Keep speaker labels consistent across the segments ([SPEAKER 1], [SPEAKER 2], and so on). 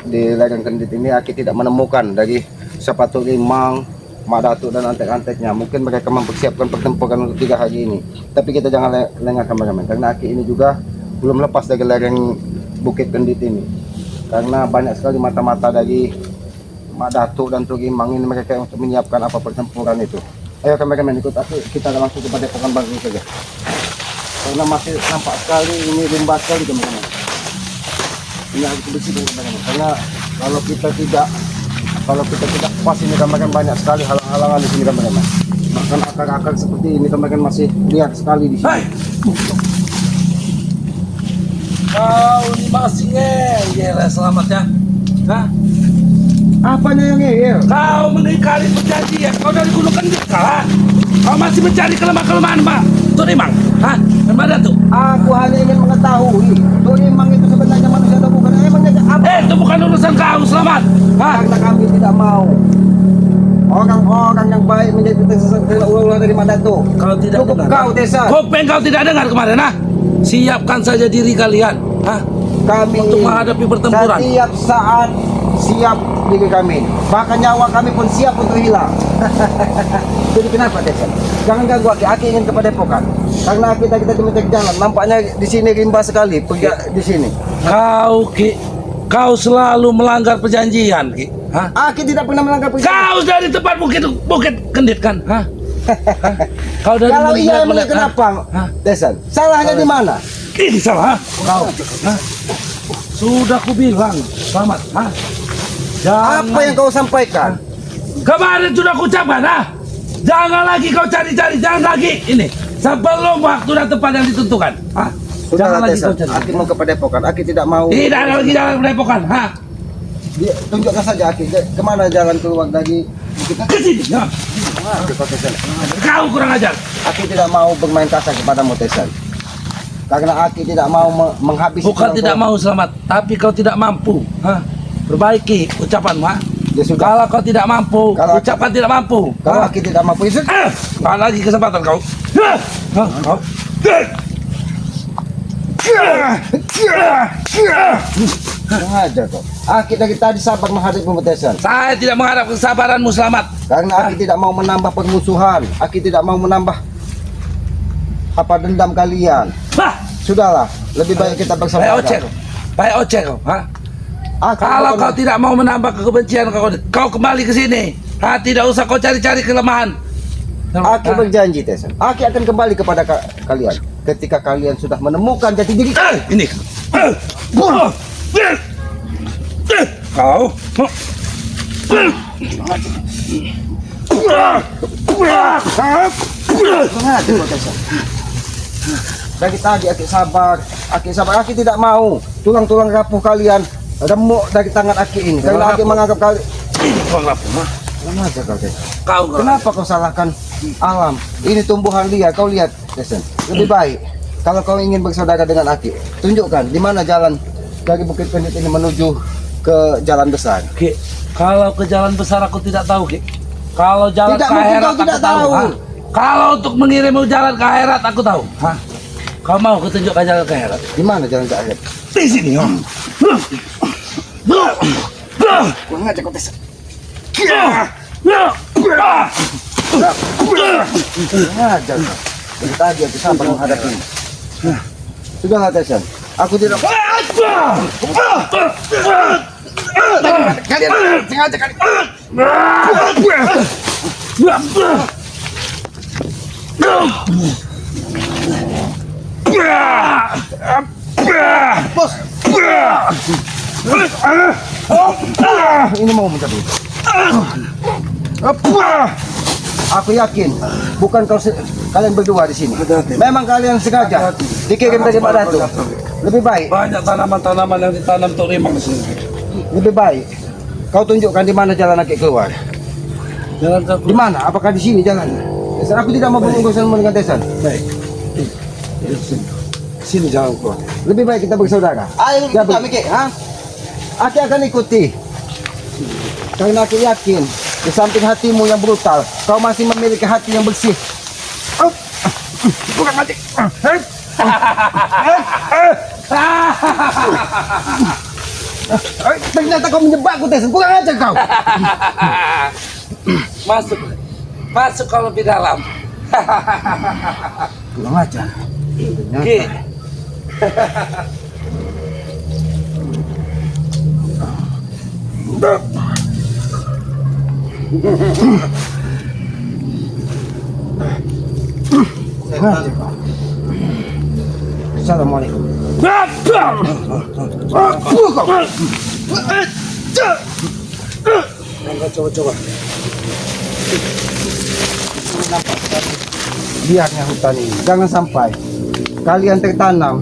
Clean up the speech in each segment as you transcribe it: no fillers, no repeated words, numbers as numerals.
[SPEAKER 1] di lereng Kendit ini Aki tidak menemukan dari sepatu limang, mak datuk dan antek-anteknya. Mungkin mereka mempersiapkan pertempuran untuk 3 hari ini. Tapi kita jangan lengah kameramen, karena Aki ini juga belum lepas dari lereng Bukit Kendit ini. Karena banyak sekali mata-mata dari mak datuk dan Tuk Imang ini, mereka untuk menyiapkan apa pertempuran itu. Ayo kameramen ikut Aki, kita langsung kepada Pekan Baru saja. Karena masih nampak sekali ini rimba sekali teman-teman. Ini harus dibersihkan teman-teman. Karena kalau kita tidak pas ini teman-teman, banyak sekali halang-halangan di sini teman-teman. Bahkan akar-akar seperti ini teman-teman masih lihat sekali di sini.
[SPEAKER 2] Kau ini masih ngeyel ya, selamat ya. Hah?
[SPEAKER 1] Apanya yang ngeyel?
[SPEAKER 2] Kau mengingkari perjanjian. Kau dari Gunung Kendit kalah. Kau masih mencari kelemahan-kelemahan Pak Tuk Imang. Hah? Mana tuh?
[SPEAKER 1] Aku hanya ingin mengetahui Tuk Imang itu sebenarnya manusia atau bukan. Emangnya apa?
[SPEAKER 2] Itu bukan urusan kau, selamat. Hah?
[SPEAKER 1] Karena kami tidak mau orang-orang yang baik menjadi tersesat ulang dari Mandato.
[SPEAKER 2] Kau tidak
[SPEAKER 1] Cukup
[SPEAKER 2] dengar.
[SPEAKER 1] kau desa.
[SPEAKER 2] Kopeng kau tidak dengar kemarin, nah? Siapkan saja diri kalian, hah?
[SPEAKER 1] Kami
[SPEAKER 2] Untuk menghadapi pertempuran.
[SPEAKER 1] setiap saat siap diri kami. Bahkan nyawa kami pun siap untuk hilang. Jadi kenapa desa? Jangan ganggu Aki ingin ke Padepokan. Karena kita mencek jalan. Nampaknya di sini rimba sekali. Pergi di sini.
[SPEAKER 2] Kau selalu melanggar perjanjian, Ki. Hah?
[SPEAKER 1] Aki tidak pernah melanggar perjanjian.
[SPEAKER 2] Kau dari tempat Bukit Kendit kan? Hah? Kau dari
[SPEAKER 1] Kalau iya emang
[SPEAKER 2] melihat,
[SPEAKER 1] kenapa?
[SPEAKER 2] hah?
[SPEAKER 1] Desan, salahnya di mana?
[SPEAKER 2] Ini salah, kau. Hah? Sudah kubilang, selamat. Hah? Jangan.
[SPEAKER 1] Apa yang kau sampaikan?
[SPEAKER 2] Kemarin sudah kucapkan, ah. Jangan lagi kau cari-cari, jangan lagi ini. Sebelum waktu dan tempat yang ditentukan. Ah. Jangan lagi kau cari.
[SPEAKER 1] Aki mau ke Padepokan. Aki tidak mau.
[SPEAKER 2] Tidak ada lagi jalan Padepokan, ha?
[SPEAKER 1] Tunjukkan saja Aki. Kemana jalan keluar dari kita?
[SPEAKER 2] Ke sini, ya. Kau kurang ajar.
[SPEAKER 1] Aki tidak mau bermain kasar kepadamu, Tesan. Karena Aki tidak mau menghabisi.
[SPEAKER 2] Bukan tidak mau selamat, tapi kau tidak mampu. Hah? Perbaiki ucapanmu, ha?
[SPEAKER 1] Ya sudah.
[SPEAKER 2] Kalau kau tidak mampu,
[SPEAKER 1] Kalau
[SPEAKER 2] ucapan tidak mampu.
[SPEAKER 1] Kalau Aki tidak mampu, ya sudah.
[SPEAKER 2] Tak lagi kesempatan kau. Kau.
[SPEAKER 1] Sengaja kok. Aki dari tadi sabar menghadapi Tesan.
[SPEAKER 2] Saya tidak mengharap kesabaranmu selamat.
[SPEAKER 1] Karena Aki tidak mau menambah permusuhan. Aki tidak mau menambah apa dendam kalian.
[SPEAKER 2] Hah?
[SPEAKER 1] Sudahlah, lebih baik kita
[SPEAKER 2] Baik ocek
[SPEAKER 1] bersaudara.
[SPEAKER 2] kau. Baik ocek kau. Ha?
[SPEAKER 1] Aki
[SPEAKER 2] Kalau
[SPEAKER 1] bukan-
[SPEAKER 2] kau tidak mau menambah kebencian kau kembali ke sini. Ha, tidak usah kau cari-cari kelemahan.
[SPEAKER 1] Aki berjanji, Tesan. Aki akan kembali kepada kalian ketika kalian sudah menemukan jati diri.
[SPEAKER 2] Ini. Kau.
[SPEAKER 1] Sengaja kok, Tesan. Dari tadi Aki sabar, Aki tidak mau tulang-tulang rapuh kalian remuk dari tangan Aki ini. Karena Aki menganggap kalian.
[SPEAKER 2] Ini kau lapor, ha?
[SPEAKER 1] Sengaja kau, Tesan.
[SPEAKER 2] Kau
[SPEAKER 1] Kenapa kau salahkan alam? Ini tumbuhan liar, kau lihat, Tesan. Lebih baik kalau kau ingin bersaudara dengan Aki, tunjukkan di mana jalan dari Bukit Kendit ini menuju ke jalan besar.
[SPEAKER 2] Ki, kalau ke jalan besar aku tidak tahu, Ki. Kalau jalan
[SPEAKER 1] Tidak
[SPEAKER 2] ke
[SPEAKER 1] mungkin
[SPEAKER 2] akhirat
[SPEAKER 1] kau
[SPEAKER 2] aku
[SPEAKER 1] tidak
[SPEAKER 2] tahu.
[SPEAKER 1] tahu.
[SPEAKER 2] Ha? Kalau untuk mengirimmu jalan ke akhirat aku tahu. Ha? Kau mau kutunjukkan jalan ke akhirat?
[SPEAKER 1] Di mana jalan ke akhirat?
[SPEAKER 2] Di sini, Om.
[SPEAKER 1] Kurang aja kau, Tesan. Sengaja kau. Dari tadi Aki sabar menghadapi. Sudahlah, Tesan. Aku tidak. Kalian sengaja kali. Bos. Ini mau mencabut. Aku yakin bukan kalian berdua di sini. Memang kalian sengaja dikirim dari Pak Datuk. Lebih baik,
[SPEAKER 2] Banyak tanaman-tanaman yang ditanam Tuk Imang di sini.
[SPEAKER 1] lebih baik. Kau tunjukkan di mana jalan Aki keluar.
[SPEAKER 2] Jalan ke
[SPEAKER 1] Di mana? Apakah di sini jalannya? Tesan, aku tidak mau berurusan dengan Tesan.
[SPEAKER 2] baik. Sini jalan keluar.
[SPEAKER 1] Lebih baik kita bersaudara. Ayo kita mikir, ha? Aki akan ikuti. Karena Aki yakin di samping hatimu yang brutal, kau masih memiliki hati yang bersih. Bukan mati. Ternyata kau menjebakku, Tesan. Kurang aja kau.
[SPEAKER 2] Masuk. Masuk kau lebih dalam.
[SPEAKER 1] Kurang aja.
[SPEAKER 2] Ki.
[SPEAKER 1] Assalamualaikum. Coba. Liarnya hutan ini. Jangan sampai kalian tertanam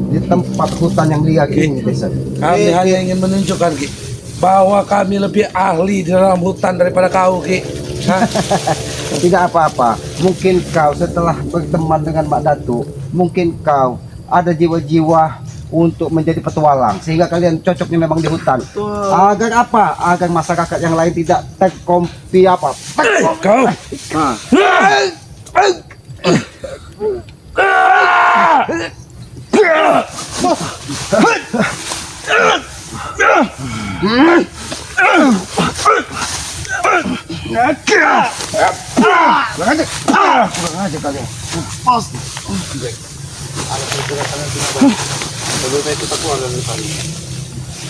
[SPEAKER 1] di tempat hutan yang liar ini, Tesan.
[SPEAKER 2] Kami hanya ingin menunjukkan Ki, bahwa kami lebih ahli di dalam hutan daripada kau Ki. Hah?
[SPEAKER 1] Tidak apa-apa. Mungkin kau setelah berteman dengan Mak Datu, mungkin kau ada jiwa-jiwa untuk menjadi petualang, sehingga kalian cocoknya memang di hutan. Agar apa? Agar masyarakat yang lain tidak terkompi apa?
[SPEAKER 2] Kau.
[SPEAKER 1] Kurang aja kalian.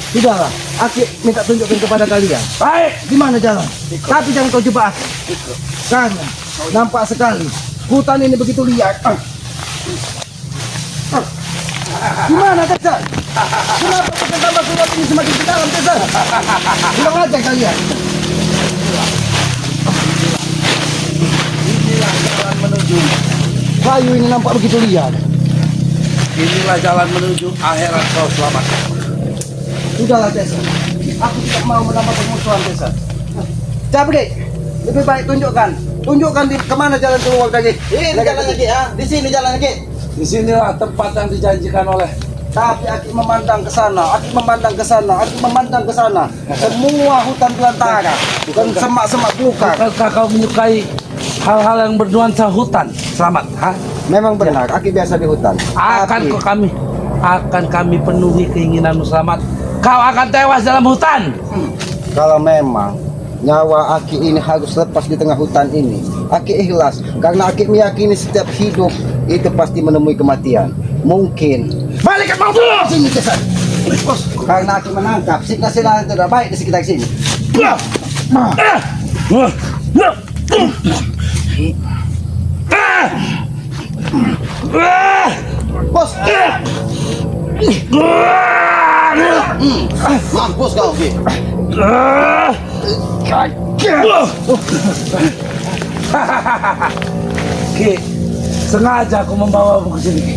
[SPEAKER 1] Sudahlah, Aki minta tunjukkan kepada kalian.
[SPEAKER 2] Baik.
[SPEAKER 1] Di mana jalan? Tapi jangan kau jebak aku. Karena nampak sekali hutan ini begitu liar. Gimana, Tesan? Kenapa hutan tambah surat ini semakin ke dalam, Tesan? Kurang aja kalian.
[SPEAKER 2] Inilah jalan menuju.
[SPEAKER 1] Kayu ini nampak begitu liar.
[SPEAKER 2] Inilah jalan menuju akhirat kau selamat.
[SPEAKER 1] Sudahlah, Tesan. Aku tidak mau menambah permusuhan, Tesan. Cabrik, lebih baik tunjukkan. Tunjukkan di kemana jalan keluar lagi. Ini jalannya, Ki, ha? Di sini jalannya, Ki.
[SPEAKER 2] Disinilah tempat yang dijanjikan oleh.
[SPEAKER 1] Tapi Aki memandang ke sana, Aki memandang ke sana, Aki memandang ke sana. Semua hutan belantara dan semak-semak belukar.
[SPEAKER 2] Bukankah kau menyukai hal-hal yang bernuansa hutan? Selamat, ha?
[SPEAKER 1] Memang benar, Aki biasa di hutan. Tapi
[SPEAKER 2] Akan kami penuhi keinginanmu selamat. Kau akan tewas dalam hutan.
[SPEAKER 1] kalau memang nyawa Aki ini harus lepas di tengah hutan ini, Aki ikhlas. Karena Aki meyakini setiap hidup itu pasti menemui kematian. Mungkin
[SPEAKER 2] Balik ke mobil.
[SPEAKER 1] sini, Tesan. Karena Aki menangkap signal-signal yang tidak baik di sekitar sini. Bos, mampus kau, Ki.
[SPEAKER 2] Ki, sengaja aku membawamu ke sini, Ki.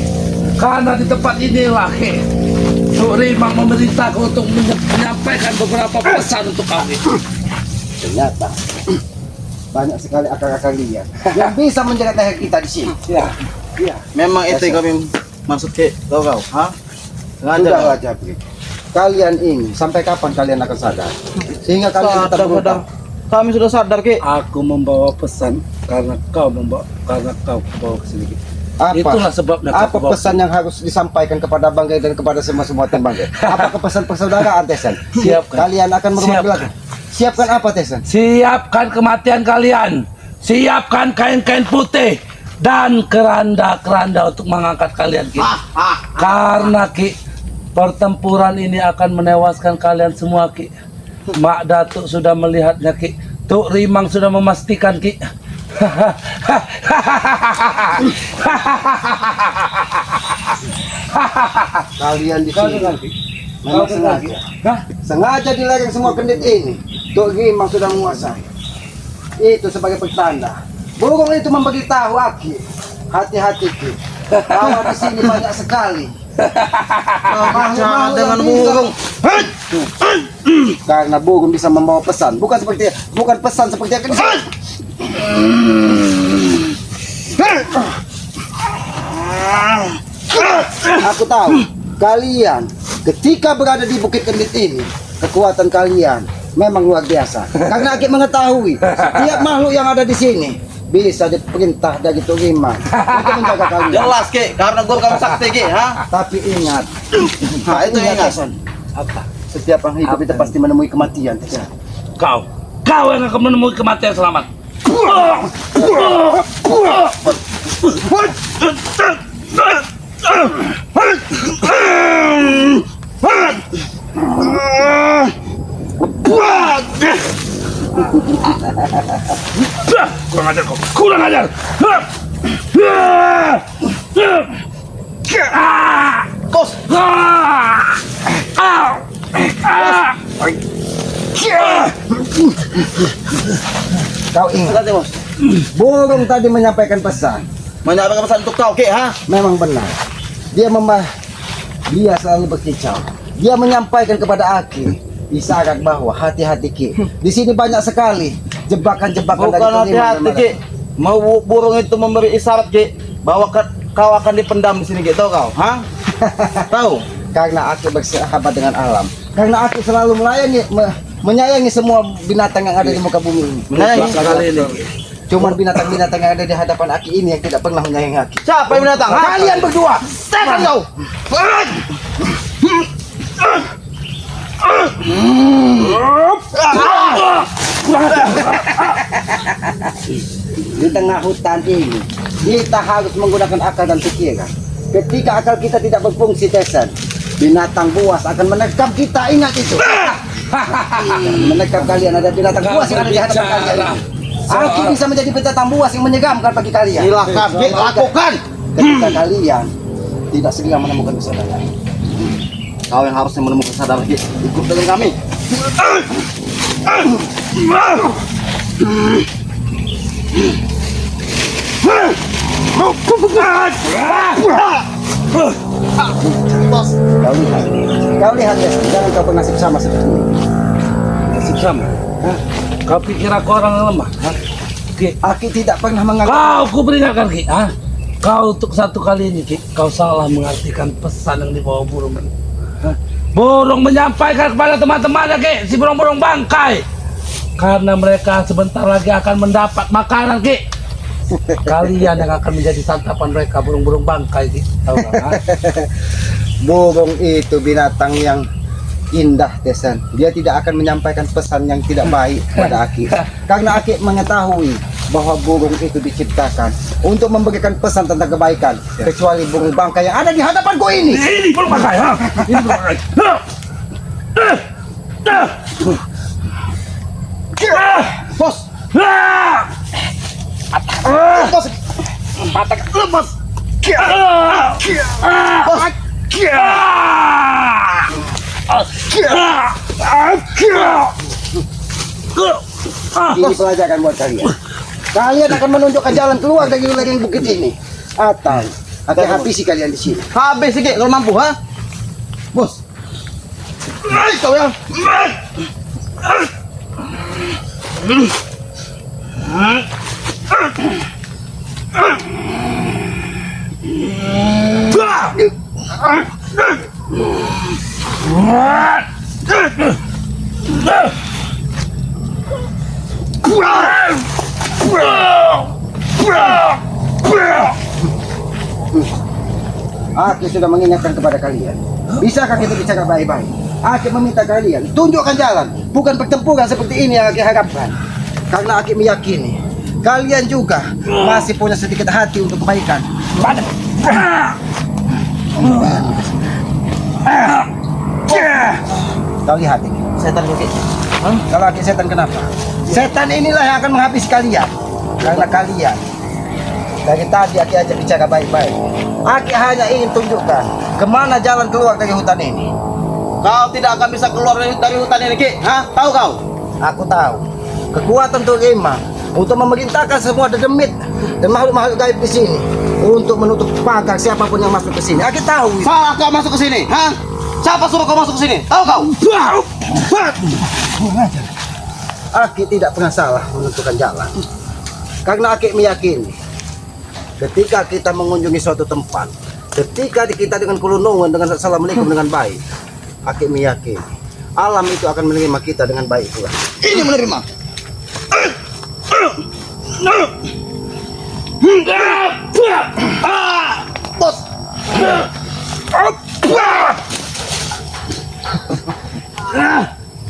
[SPEAKER 2] Karena di tempat inilah, Ki, Tuk Rimang memerintahku untuk menyampaikan beberapa pesan untuk kau, Ki.
[SPEAKER 1] Ternyata banyak sekali akar-akar liar yang bisa menjerat leher kita di sini.
[SPEAKER 2] Ya.
[SPEAKER 1] Iya.
[SPEAKER 3] Memang itu yang kami maksud ke kau, ha? Sengaja
[SPEAKER 1] Sudahlah, Jabri. Kalian ini sampai kapan kalian akan sadar? Sehingga kalian tetap berhutang.
[SPEAKER 3] Kami sudah sadar, Ki.
[SPEAKER 2] Aku membawa pesan karena kau membawa ke sini, Ki.
[SPEAKER 1] Apa?
[SPEAKER 2] Itulah sebabnya
[SPEAKER 1] Apa
[SPEAKER 2] aku bawa.
[SPEAKER 1] pesan yang harus disampaikan kepada Banggai dan kepada semua tim Banggai? Apakah pesan persaudaraan, Tesan?
[SPEAKER 2] Siapkan.
[SPEAKER 1] Kalian akan merumah
[SPEAKER 2] Siapkan.
[SPEAKER 1] belakang. Siapkan apa, Tesan?
[SPEAKER 2] Siapkan kematian kalian. Siapkan kain-kain putih dan keranda-keranda untuk mengangkat kalian, Ki. Karena, Ki, pertempuran ini akan menewaskan kalian semua, Ki. Mak Datuk sudah melihatnya, Ki. Tuk Rimang sudah memastikan, Ki.
[SPEAKER 1] Kalian di
[SPEAKER 2] Kau
[SPEAKER 1] sini
[SPEAKER 2] dengar, Ki?
[SPEAKER 1] memang
[SPEAKER 2] Kau dengar, Ki?
[SPEAKER 1] sengaja.
[SPEAKER 2] Hah?
[SPEAKER 1] Sengaja di lereng semua kendit ini. Tuk Rimang sudah menguasai. Itu sebagai pertanda. Burung itu memberitahu Aki, hati-hati Ki, bahwa di sini banyak sekali.
[SPEAKER 3] Jangan dengan burung.
[SPEAKER 1] Karena burung bisa membawa pesan, bukan pesan seperti yang kedua. Aku tahu kalian ketika berada di Bukit Kendit ini, kekuatan kalian memang luar biasa. Karena Aki mengetahui setiap makhluk yang ada di sini bisa diperintah dari Tuk Rimang untuk menjaga kalian.
[SPEAKER 3] Jelas, Ki. Karena gua kamu sakti, Ki, ha?
[SPEAKER 1] Tapi ingat,
[SPEAKER 3] Nah, itu ingat.
[SPEAKER 1] Tesan.
[SPEAKER 2] Apa?
[SPEAKER 1] Setiap orang hidup itu pasti menemui kematian, Tesan.
[SPEAKER 2] Kau yang akan menemui kematian selamat. Kurang ajar kau, kurang ajar.
[SPEAKER 3] Bos.
[SPEAKER 1] Kau ingat,
[SPEAKER 3] Berarti bos.
[SPEAKER 1] burung tadi menyampaikan pesan.
[SPEAKER 3] Menyampaikan pesan untuk kau, Ki, ha?
[SPEAKER 1] Memang benar. Dia selalu berkicau. Dia menyampaikan kepada Aki isyarat bahwa hati-hati Ki. Di sini banyak sekali jebakan-jebakan
[SPEAKER 3] Bukan hati-hati, Ki. Mau burung itu memberi isyarat, Ki, bahwa kau akan dipendam di sini, Ki. Tahu kau, ha? Tahu?
[SPEAKER 1] Karena Aki bersahabat dengan alam. Karena Aki selalu menyayangi semua binatang yang ada di muka bumi ini.
[SPEAKER 3] Menyayangi
[SPEAKER 2] Kali ini.
[SPEAKER 1] Cuman binatang-binatang yang ada di hadapan Aki ini yang tidak pernah menyayangi Aki.
[SPEAKER 3] Siapa yang binatang? Ha?
[SPEAKER 1] Kalian berdua.
[SPEAKER 3] Setan kau.
[SPEAKER 1] Di tengah hutan ini kita harus menggunakan akal dan pikiran. Ketika akal kita tidak berfungsi, Tesan, binatang buas akan menerkam kita. Ingat itu. Menerkam kalian. Ada binatang buas yang ada di hadapan kalian. Aki bisa menjadi binatang buas yang menyegamkan bagi kalian.
[SPEAKER 3] Silakan, Ki, lakukan.
[SPEAKER 1] Ketika kalian tidak segera menemukan kesadaran.
[SPEAKER 3] Kau yang harusnya menemukan kesadaran, Ki. Ikut dengan kami. Bos.
[SPEAKER 1] Kau lihat ya, jangan kau bernasib sama seperti ini.
[SPEAKER 2] Nasib sama. Kau pikir aku orang yang lemah? Ki,
[SPEAKER 1] Aki tidak pernah menganggap.
[SPEAKER 2] ku peringatkan Ki. Kau untuk satu kali ini Ki, kau salah mengartikan pesan yang dibawa burung ini. Burung menyampaikan kepada teman-temannya Ki, si burung-burung bangkai. Karena mereka sebentar lagi akan mendapat makanan Ki. Kalian yang akan menjadi santapan mereka, burung-burung bangkai Ki. Tahu nggak?
[SPEAKER 1] Burung itu binatang yang indah, Tesan. Dia tidak akan menyampaikan pesan yang tidak baik pada Aki. Karena Aki mengetahui bahwa burung itu diciptakan untuk memberikan pesan tentang kebaikan. Kecuali burung bangkai yang ada di hadapanku ini.
[SPEAKER 2] Ini burung bangkai, ha? Ini burung bangkai.
[SPEAKER 3] Bos. Bos.
[SPEAKER 2] Patah lepas.
[SPEAKER 1] Ini pelajaran buat kalian. Kalian akan menunjukkan jalan keluar dari lereng bukit ini, atau akan habisi kalian di sini.
[SPEAKER 3] Habis, Ki, kalau mampu, ha? Bos. Kau yang.
[SPEAKER 1] Aki sudah mengingatkan kepada kalian. Bisakah kita bicara baik-baik? Aki meminta kalian tunjukkan jalan, bukan pertempuran seperti ini yang Aki harapkan. Karena Aki meyakini kalian juga masih punya sedikit hati untuk kebaikan. Kau lihat ini,
[SPEAKER 3] Setan, Ki.
[SPEAKER 1] kalau Aki setan kenapa? Setan inilah yang akan menghabisi kalian. Karena kalian dari tadi Aki ajak bicara baik-baik. Aki hanya ingin tunjukkan kemana jalan keluar dari hutan ini.
[SPEAKER 3] Kau tidak akan bisa keluar dari hutan ini, Ki. Ha? Tahu kau?
[SPEAKER 1] Aku tahu kekuatan Torima untuk memerintahkan semua dedemit dan makhluk-makhluk gaib di sini untuk menutup pagar siapapun yang masuk ke sini. Aki tahu.
[SPEAKER 3] Salah kau masuk ke sini, ha? Siapa suruh kau masuk ke sini? Tahu kau?
[SPEAKER 1] Aki tidak pernah salah menentukan jalan. Karena Aki meyakini ketika kita mengunjungi suatu tempat, ketika kita dengan kulunungan, dengan assalamualaikum dengan baik, Aki meyakini alam itu akan menerima kita dengan baik pula.
[SPEAKER 3] Ini menerima.
[SPEAKER 1] Bos,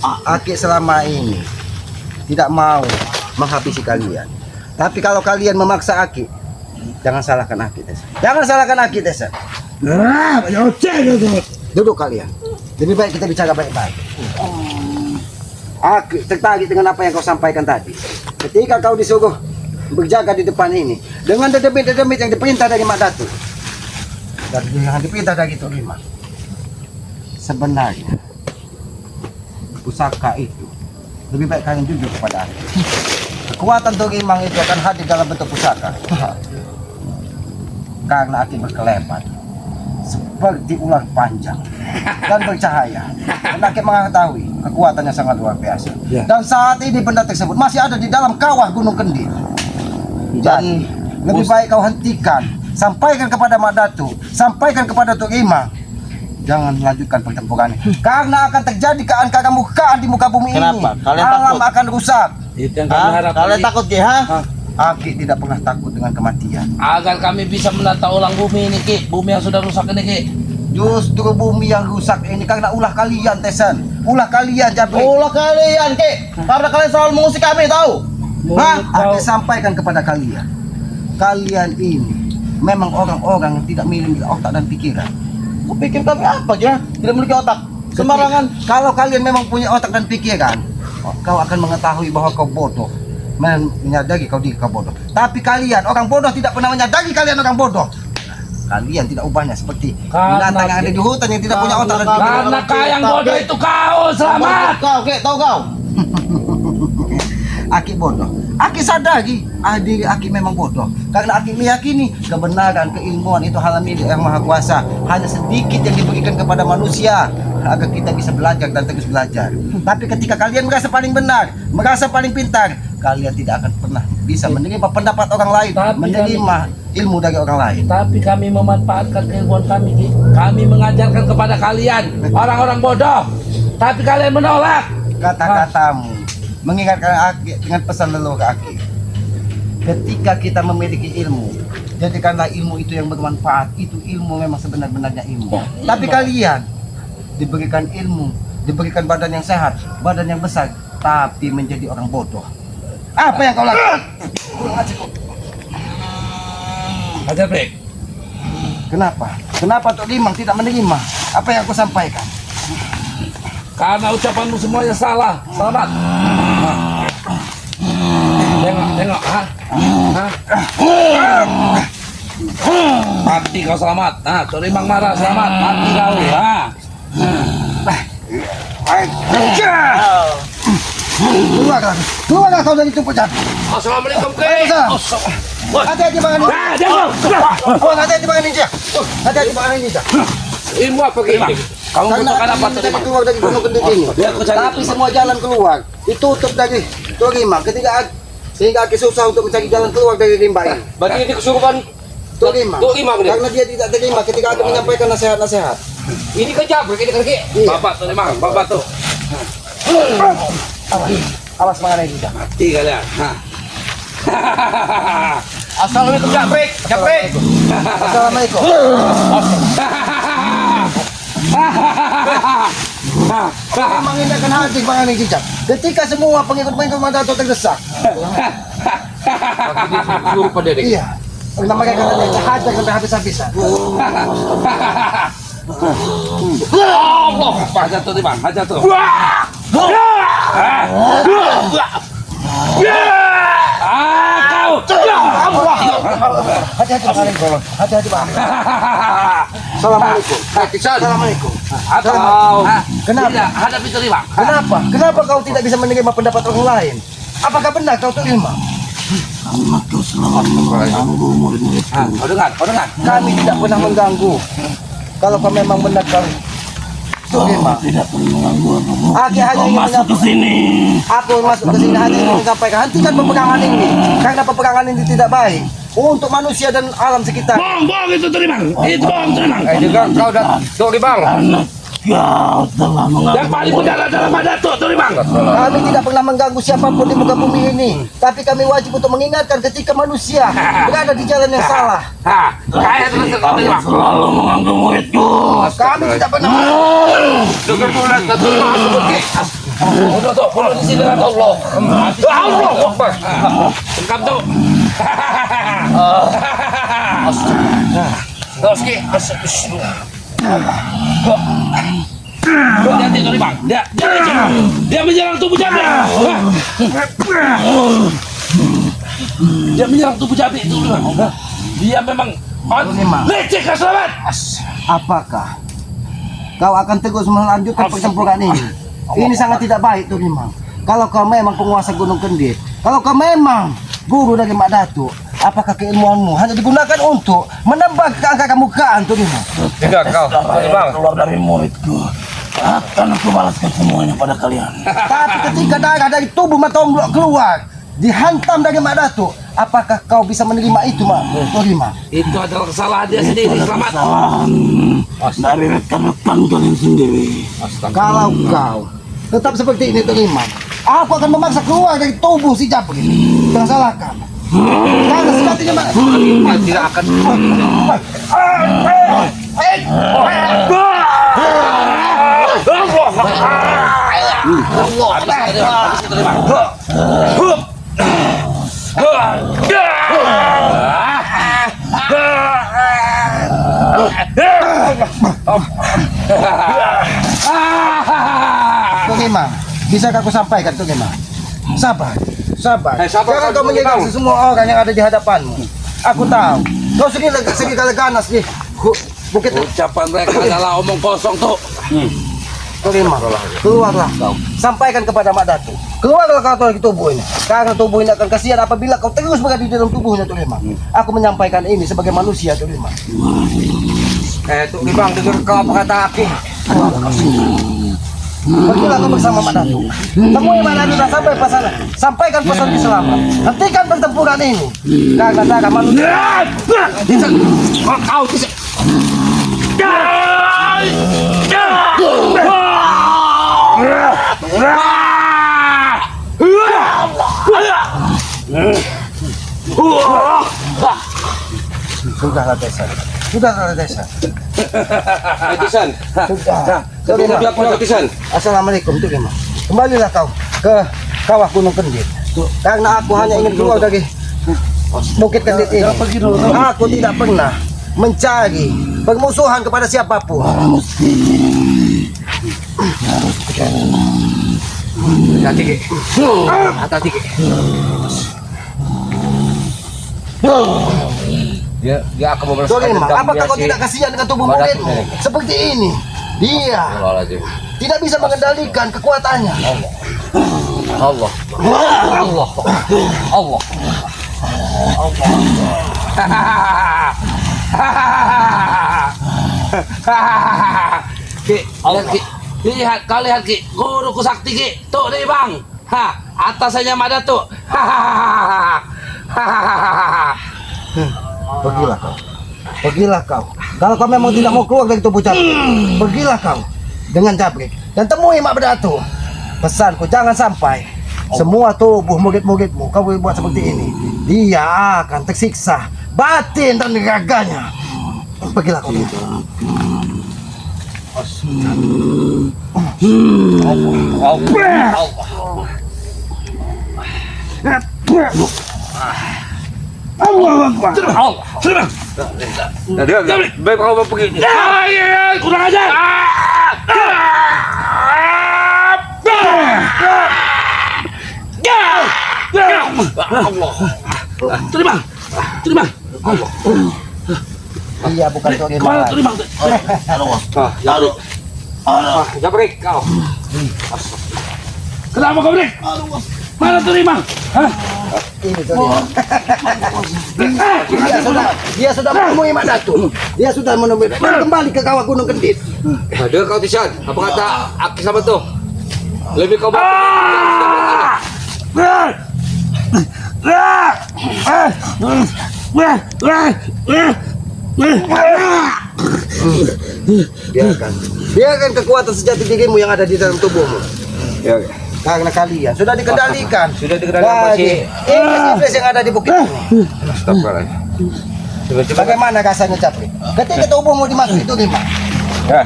[SPEAKER 1] Aki selama ini tidak mau menghabisi kalian. Tapi kalau kalian memaksa Aki, jangan salahkan Aki, Tesa. Jangan salahkan Aki, Tesa. Duduk kalian. Lebih baik kita bicara baik-baik. Aki tertarik dengan apa yang kau sampaikan tadi. Ketika kau disuruh berjaga di depan ini dengan dedemit-dedemit yang diperintah dari Mak Datuk dan yang diperintah dari Tok Limang. Sebenarnya pusaka itu lebih baik kalian jujur kepada aku. Kekuatan Tok Limang itu akan hadir dalam bentuk pusaka. Karena Aki berkelebat seperti ular panjang dan bercahaya. Dan Aki mengetahui kekuatannya sangat luar biasa.
[SPEAKER 2] Ya.
[SPEAKER 1] Dan saat ini benda tersebut masih ada di dalam kawah Gunung Kendil. Dan lebih baik kau hentikan, sampaikan kepada Mak Datuk, sampaikan kepada Tok Limang. Jangan lanjutkan pertempuran ini, karena akan terjadi keanekaragaman di muka bumi
[SPEAKER 3] Kenapa?
[SPEAKER 1] ini.
[SPEAKER 3] Kalian
[SPEAKER 1] Alam
[SPEAKER 3] takut?
[SPEAKER 1] akan rusak.
[SPEAKER 2] Itu yang kami harapkan.
[SPEAKER 3] Kalian takut Ki, ha?
[SPEAKER 1] Aki tidak pernah takut dengan kematian.
[SPEAKER 2] Agar kami bisa menata ulang bumi ini, Ki. Bumi yang sudah rusak ini, Ki.
[SPEAKER 1] Justru bumi yang rusak ini karena ulah kalian, Tesan. Ulah kalian, Jabri.
[SPEAKER 3] Ulah kalian, Ki. Karena kalian selalu mengusik kami, tahu?
[SPEAKER 1] Aki sampaikan kepada kalian. Kalian ini memang orang-orang yang tidak memiliki otak dan pikiran.
[SPEAKER 3] Kau pikir kami apa aja? Tidak memiliki otak. Sembarangan.
[SPEAKER 1] Kalau kalian memang punya otak dan pikiran, kau akan mengetahui bahwa kau bodoh. Menyadari kau bodoh. Tapi kalian orang bodoh tidak pernah menyadari kalian orang bodoh. Kalian tidak ubahnya seperti binatang yang ada di hutan yang tidak punya otak dan pikiran.
[SPEAKER 2] Karena kau yang bodoh itu kau, Selamat.
[SPEAKER 3] Kau, Ki, tahu kau?
[SPEAKER 1] Aki bodoh. Aki sadari diri Aki memang bodoh. Karena Aki meyakini kebenaran, keilmuan itu hal milik Yang Maha Kuasa. Hanya sedikit yang diberikan kepada manusia agar kita bisa belajar dan terus belajar. Tapi ketika kalian merasa paling benar, merasa paling pintar, kalian tidak akan pernah bisa menerima pendapat orang lain,
[SPEAKER 2] Tapi
[SPEAKER 1] menerima ilmu dari orang lain.
[SPEAKER 2] Tapi kami memanfaatkan keilmuan kami, Ki. Kami mengajarkan kepada kalian, orang-orang bodoh. Tapi kalian menolak.
[SPEAKER 1] Kata-katamu mengingatkan Aki dengan pesan leluhur Aki. Ketika kita memiliki ilmu, jadikanlah ilmu itu yang bermanfaat. Itu ilmu memang sebenar-benarnya ilmu. Tapi kalian diberikan ilmu, diberikan badan yang sehat, badan yang besar, tapi menjadi orang bodoh. Apa yang kau lakukan?
[SPEAKER 2] Ajar break.
[SPEAKER 1] Kenapa? Kenapa Tok Limang tidak menerima apa yang aku sampaikan?
[SPEAKER 2] Karena ucapanmu semuanya salah. Selamat. Tengok, ha? Mati kau Selamat. Nah, Tok Limang marah Selamat. Mati kau, ha?
[SPEAKER 1] Keluarlah kau dari tumpuk jati.
[SPEAKER 2] Assalamualaikum, Ki.
[SPEAKER 1] Hati-hati Bang Ninja. Hati-hati Bang Ninja. Hati-hati Bang Ninja.
[SPEAKER 2] Ilmu apa, Ki? Kamu butuhkan apa, Tok Limang?
[SPEAKER 1] Keluar dari Gunung Kendil ini. Tapi semua jalan keluar ditutup dari Tok Limang. Sehingga Aki susah untuk mencari jalan keluar dari rimba ini.
[SPEAKER 4] Berarti ini kesurupan
[SPEAKER 1] Tok Limang.
[SPEAKER 4] Tok Limang ini.
[SPEAKER 1] Karena dia tidak terima ketika Aki menyampaikan nasihat-nasihat.
[SPEAKER 4] Ini kan jabrek ini kan Ki.
[SPEAKER 1] Iya.
[SPEAKER 2] Bapak Tok Limang, Bapak tuh.
[SPEAKER 1] Awas mengenai Ninja.
[SPEAKER 2] Mati kalian. Nah.
[SPEAKER 4] Assalamualaikum jabrek. Jabrek.
[SPEAKER 1] Assalamualaikum. Memang ini akan hadir Bang Ninja. Ketika semua pengikut-pengikut Mandato terdesak.
[SPEAKER 4] Kesurupan dia.
[SPEAKER 1] Iya. Karena mereka akan hajar sampai habis-habisan.
[SPEAKER 2] Allah, hajar Tok Limang, hajar tuh.
[SPEAKER 1] Hati-hati Bang Ninja. Hati-hati Bang Ninja. Assalamualaikum. Assalamualaikum.
[SPEAKER 2] Atau
[SPEAKER 1] Kenapa?
[SPEAKER 2] tidak hadapi Tok Limang.
[SPEAKER 1] Kenapa? Kenapa kau tidak bisa menerima pendapat orang lain? Apakah benar kau Tok Limang?
[SPEAKER 2] Kau dengar, kau dengar.
[SPEAKER 1] Kami tidak pernah mengganggu. Kalau kau memang benar kau Tok Limang. Aki hanya ingin
[SPEAKER 2] Masuk ke sini.
[SPEAKER 1] Aku masuk ke sini hanya ingin menyampaikan hentikan peperangan ini. Karena peperangan ini tidak baik untuk manusia dan alam sekitar.
[SPEAKER 2] Bohong itu Tok Limang. Itu bohong Tok Limang.
[SPEAKER 4] Dengar kau dah Tok Limang.
[SPEAKER 5] Kau telah mengganggu.
[SPEAKER 2] Yang paling benar adalah Mak Datuk, Tuh Bang.
[SPEAKER 1] Kami tidak pernah mengganggu siapapun di muka bumi ini. Tapi kami wajib untuk mengingatkan ketika manusia berada di jalan yang salah.
[SPEAKER 2] Saya terus
[SPEAKER 5] Kau selalu mengganggu muridku.
[SPEAKER 1] Kami tidak pernah.
[SPEAKER 2] dengar pula satu masuk ke. Tuh, follow di sini Allah. Allah Akbar. Engkau tuh. Oke, hati-hati Tuh Bang. Dia menyerang tubuh Jabrik. Dia menyerang tubuh Jabrik itu Bang. Dia memang leceh selamat.
[SPEAKER 1] Apakah kau akan terus melanjutkan pertempuran ini? Ini sangat tidak baik tuh Limang. Kalau kau memang penguasa Gunung Kendit, kalau kau memang guru dari Mak Datuk, apakah keilmuanmu hanya digunakan untuk menambah keangka kemukaan tuh Limang?
[SPEAKER 4] Tidak kau. Bang.
[SPEAKER 5] Keluar dari muridku. Akan aku balaskan semuanya pada kalian.
[SPEAKER 1] Tapi ketika darah dari tubuh Matomblok keluar, dihantam dari Mak Datuk, apakah kau bisa menerima itu Mak tuh Limang?
[SPEAKER 2] Itu adalah kesalahan dia sendiri. Selamat.
[SPEAKER 5] Kesalahan dari rekan-rekan kalian sendiri.
[SPEAKER 1] Kalau kau tetap seperti ini tuh Limang, aku akan memaksa keluar dari tubuh si Jabrik. Jangan salahkan. Karena sejatinya Mak
[SPEAKER 4] Tidak akan.
[SPEAKER 1] tuh Limang, bisa aku sampaikan tuh Limang? Sabar, sabar.
[SPEAKER 4] Sabar,
[SPEAKER 1] Jangan kau
[SPEAKER 4] Tuh
[SPEAKER 1] menyerang
[SPEAKER 4] Limang.
[SPEAKER 1] semua orang yang ada di hadapanmu. Aku tahu. Kau segala ganas di bukit
[SPEAKER 2] Ucapan mereka adalah omong kosong tuh.
[SPEAKER 1] tuh Limang. Keluarlah kau. Sampaikan kepada Mak Datuk. Keluarlah kau dari tubuh ini. Karena tubuh ini akan kasihan apabila kau terus berada di dalam tubuhnya tuh Limang. Aku menyampaikan ini sebagai manusia tuh Limang.
[SPEAKER 4] Tuh Bang, dengar kau apa kata aku.
[SPEAKER 1] Pergilah kau bersama Mak Datuk. Temui Mak Datuk dan sampai pesan. Sampaikan pesan selamat. Hentikan pertempuran ini. Karena darah manusia.
[SPEAKER 2] Kau bisa.
[SPEAKER 1] Sudahlah Desa. Sudahlah Desa.
[SPEAKER 4] Tisan.
[SPEAKER 1] Sudah.
[SPEAKER 4] Sudah dia pulang Tisan.
[SPEAKER 1] Assalamualaikum tuh Limang. Kembalilah kau ke kawah Gunung Kendit. Karena aku hanya ingin keluar dari Bukit Kendit ini. Aku tidak pernah mencari permusuhan kepada siapapun.
[SPEAKER 4] Hati-hati Ki. Hati-hati Ki. Dia akan membalas
[SPEAKER 1] Tuh Limang,
[SPEAKER 4] dendam
[SPEAKER 1] apakah
[SPEAKER 4] dia
[SPEAKER 1] kau
[SPEAKER 4] si-
[SPEAKER 1] tidak kasihan dengan tubuh
[SPEAKER 4] Mak Datuk
[SPEAKER 1] muridmu?
[SPEAKER 4] ini.
[SPEAKER 1] Seperti ini. Dia
[SPEAKER 4] Astagfirullahaladzim.
[SPEAKER 1] tidak bisa mengendalikan kekuatannya.
[SPEAKER 4] Allah. Allah. Allah.
[SPEAKER 2] Ki, lihat Ki. Lihat, kau lihat Ki. Guruku sakti Ki. Tuh nih Bang. Atasannya Mak Datuk.
[SPEAKER 1] Pergilah kau. Pergilah kau. Kalau kau memang tidak mau keluar dari tubuh Jabrik, pergilah kau dengan Jabrik dan temui Mak Datuk. Pesanku, jangan sampai semua tubuh murid-muridmu kau buat seperti ini. Dia akan tersiksa batin dan raganya. Pergilah kau.
[SPEAKER 2] Sudah Bang.
[SPEAKER 4] Nah, dia baik kau pergi.
[SPEAKER 2] Kurang ajar. Terima. Terima.
[SPEAKER 1] Dia bukan untuk
[SPEAKER 2] Mana terima.
[SPEAKER 4] Jabrik kau.
[SPEAKER 2] Kenapa kau break? Mana terima? Hah?
[SPEAKER 1] ini tuh dia sudah menemui Mak Datuk. Dia sudah menemui dan kembali ke kawah Gunung Kendit.
[SPEAKER 4] Nah, dengar kau Tisan. Apa kata Aki sama tu? Lebih kau bawa.
[SPEAKER 1] Biarkan. Biarkan kekuatan sejati dirimu yang ada di dalam tubuhmu. Ya, karena kalian sudah dikendalikan.
[SPEAKER 4] Sudah dikendalikan
[SPEAKER 1] Bagi iblis yang ada di bukit ini. Bagaimana rasanya Capri? Ketika tubuhmu dimasuk itu lima,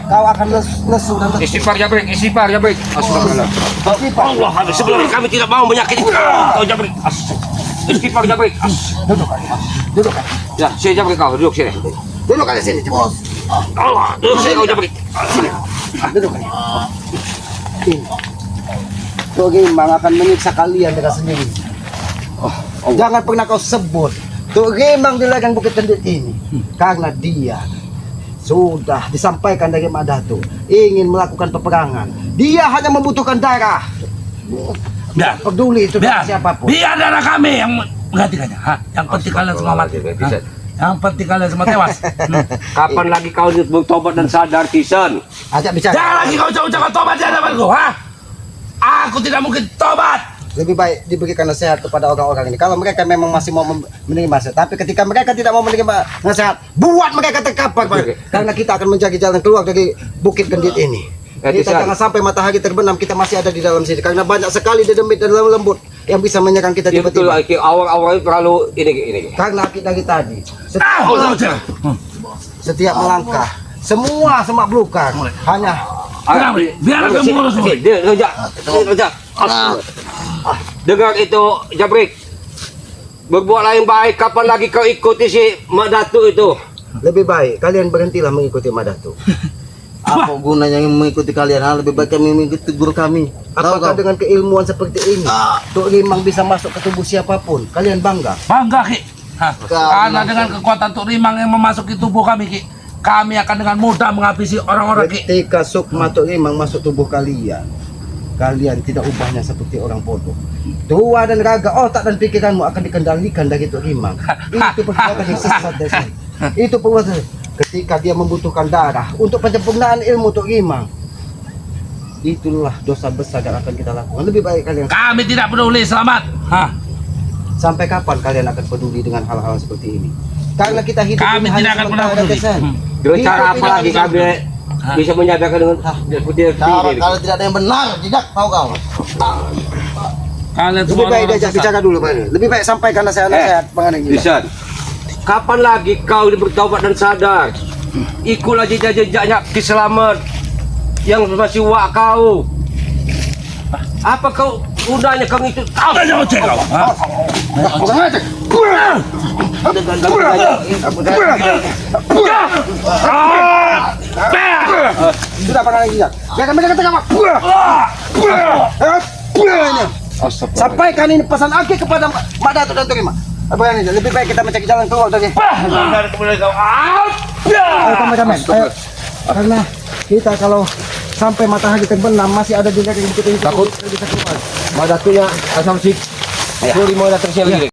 [SPEAKER 1] kau akan lesu dan
[SPEAKER 4] Istighfar Jabrik, istighfar Jabrik. Astagfirullah. Allah, sebelum kami tidak mau menyakiti kau Jabrik. Istighfar Jabrik.
[SPEAKER 1] duduk kan.
[SPEAKER 4] Ya, sini Jabrik kau, duduk sini.
[SPEAKER 1] Duduk kan di sini.
[SPEAKER 4] Allah, duduk sini kau Jabrik.
[SPEAKER 1] Duduk kan. Tuh Gimang akan menyiksa kalian dengan sendiri. Jangan pernah kau sebut Tuh Gimang di ladang Bukit Kendit ini, karena dia sudah disampaikan dari Madatu ingin melakukan peperangan. Dia hanya membutuhkan darah.
[SPEAKER 2] Biar,
[SPEAKER 1] Peduli itu
[SPEAKER 2] biar,
[SPEAKER 1] siapapun.
[SPEAKER 2] biar darah kami yang menggantikannya. Ha? Yang penting kalian semua mati. Ha? Yang penting kalian semua tewas.
[SPEAKER 4] Kapan lagi kau bertobat dan sadar, Kisan?
[SPEAKER 1] Ajak bicara.
[SPEAKER 2] Jangan lagi kau ucap-ucap tobat di hadapanku, ha? Aku tidak mungkin tobat.
[SPEAKER 1] Lebih baik diberikan nasihat kepada orang-orang ini. Kalau mereka memang masih mau menerima nasihat, tapi ketika mereka tidak mau menerima nasihat, buat mereka terkapar, Pak. Karena kita akan mencari jalan keluar dari Bukit Kendit ini. Kita jangan sampai matahari terbenam, kita masih ada di dalam sini. Karena banyak sekali dedemit dan lembut yang bisa menyerang kita
[SPEAKER 4] Iya betul,
[SPEAKER 1] tiba-tiba.
[SPEAKER 4] awal-awal terlalu ini.
[SPEAKER 1] Karena kita dari tadi, setiap
[SPEAKER 2] Oh,
[SPEAKER 1] melangkah, semua semak belukar, hanya
[SPEAKER 2] Biar aku mengurus.
[SPEAKER 4] Dia dengar itu Jabrik. Berbuatlah yang baik. Kapan lagi kau ikuti si Mak Datuk itu?
[SPEAKER 1] lebih baik kalian berhentilah mengikuti Madatu.
[SPEAKER 3] Apa gunanya yang mengikuti kalian? Lebih baik kami mengikuti guru kami.
[SPEAKER 1] Apakah dengan keilmuan seperti ini, Tuk Limang bisa masuk ke tubuh siapapun? Kalian bangga?
[SPEAKER 2] Bangga, Ki. Ha? Karena dengan kekuatan Tuk Rimang yang memasuki tubuh kami, Ki, kami akan dengan mudah menghabisi orang-orang, Ki.
[SPEAKER 1] Ketika sukma Tuk Limang masuk tubuh kalian, kalian tidak ubahnya seperti orang bodoh. Tua dan raga, otak dan pikiranmu akan dikendalikan dari Tuk Limang. Itu perbuatan yang sesat dari sini. Itu perbuatan. Ketika dia membutuhkan darah untuk penyempurnaan ilmu Tuk Limang, itulah dosa besar yang akan kita lakukan. Lebih baik kalian.
[SPEAKER 2] Kami tidak peduli, selamat. Ha?
[SPEAKER 1] Sampai kapan kalian akan peduli dengan hal-hal seperti ini? Karena kita hidup
[SPEAKER 2] Kami
[SPEAKER 1] ini
[SPEAKER 2] tidak
[SPEAKER 1] hanya
[SPEAKER 2] akan pernah
[SPEAKER 1] sementara,
[SPEAKER 2] peduli.
[SPEAKER 1] Desen.
[SPEAKER 4] Dengan cara
[SPEAKER 1] Hidup
[SPEAKER 4] apa
[SPEAKER 1] ini
[SPEAKER 4] lagi
[SPEAKER 1] hanya
[SPEAKER 4] kami bisa menyadarkan dengan seperti
[SPEAKER 3] Cara
[SPEAKER 4] ini?
[SPEAKER 3] kalau tidak ada yang benar, tidak tahu kau.
[SPEAKER 2] Kalian semua
[SPEAKER 1] Lebih baik
[SPEAKER 2] orang
[SPEAKER 1] diajak
[SPEAKER 2] sesat.
[SPEAKER 1] bicara dulu, Pak. Lebih baik sampaikan nasihat-nasihat mengenai ini.
[SPEAKER 4] Kisan, kapan lagi kau bertobat dan sadar? Ikutlah jejak-jejaknya Kiselamat yang masih wak kau. Apa kau udahnya kau itu?
[SPEAKER 2] Apa yang kau cek kau? Ha?
[SPEAKER 1] Sudah pernah lagi ya? Jangan mereka tengah Pak. Sampaikan ini pesan Aki kepada Mak Datuk dan Tuk Limang. Apa ini? Lebih baik kita mencari jalan keluar dari. Ayo kameramen, ayo. Karena kita kalau sampai matahari terbenam masih ada di ladang Bukit ini.
[SPEAKER 4] Takut.
[SPEAKER 1] bisa keluar.
[SPEAKER 4] Mak Datuknya asam sik. Sorry mau datang sini lagi.